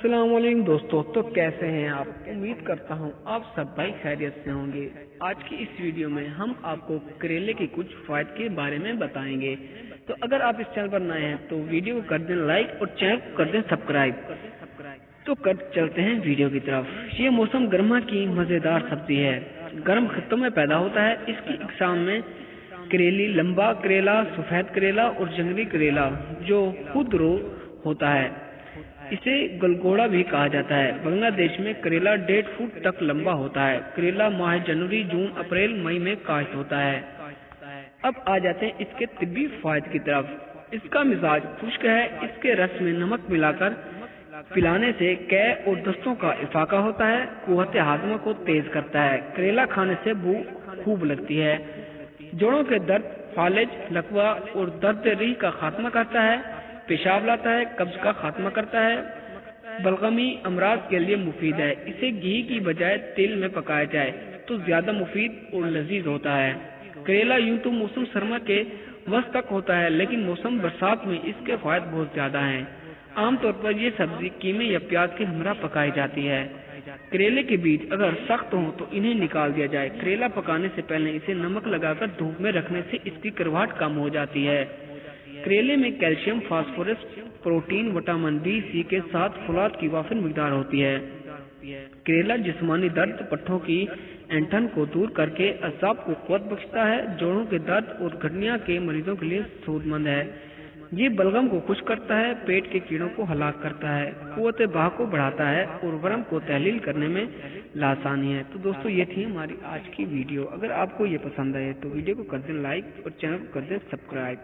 अस्सलाम वालेकुम दोस्तों, तो कैसे हैं आप। उम्मीद करता हूं आप सब भाई खैरियत से होंगे। आज की इस वीडियो में हम आपको करेले के कुछ फायदे के बारे में बताएंगे। तो अगर आप इस चैनल पर नए हैं तो वीडियो को कर दें लाइक और चैनल को कर दें सब्सक्राइब। तो चलते हैं वीडियो की तरफ। ये मौसम गर्मा की मजेदार सब्जी है, गर्म खित्तों में पैदा होता है। इसकी इकसाम में करेली, लंबा करेला, सफेद करेला और जंगली करेला जो खुद रो होता है, इसे गलगोड़ा भी कहा जाता है। बांग्लादेश में करेला 1.5 फुट तक लंबा होता है। करेला माह जनवरी, जून, अप्रैल, मई में काश्त होता है। अब आ जाते हैं इसके तिब्बी फायदे की तरफ। इसका मिजाज खुश्क है। इसके रस में नमक मिलाकर पिलाने से कै और दस्तों का इफाका होता है। कुव्वत हाजमा को तेज करता है। करेला खाने से भूख खूब लगती है। जोड़ों के दर्द, फालिज, लकवा और दर्द रीह का खात्मा करता है। पेशाब लाता है, कब्ज का खात्मा करता है। बलगमी अमराज के लिए मुफीद है। इसे घी की बजाय तेल में पकाया जाए तो ज्यादा मुफीद और लजीज होता है। करेला यूं तो मौसम सरमा के वस्त तक होता है, लेकिन मौसम बरसात में इसके फायदे बहुत ज्यादा हैं। आमतौर पर यह सब्जी कीमे या प्याज के हमरा पकाई जाती है। करेले के बीज अगर सख्त हों तो इन्हें निकाल दिया जाए। करेला पकाने से पहले इसे नमक लगाकर धूप में रखने से इसकी करवाहट कम हो जाती है। करेले में calcium, phosphorus, protein, vitamin B, C के साथ फुलाद की वाफिर मिकदार होती है। करेला जिस्मानी दर्द, पट्ठों की ऐंठन को दूर करके असाब को कुव्वत बख्शता है। जोड़ों के दर्द और गठनिया के मरीजों के लिए सेहतमंद है। ये बलगम को खुश करता है, पेट के कीड़ों को हलाक करता है, कुव्वत बाह को बढ़ाता है और वरम को तहलील करने में लासानी है। तो दोस्तों, ये थी हमारी आज की वीडियो। अगर आपको ये पसंद आए तो वीडियो को कर दें लाइक और चैनल को कर दें सब्सक्राइब।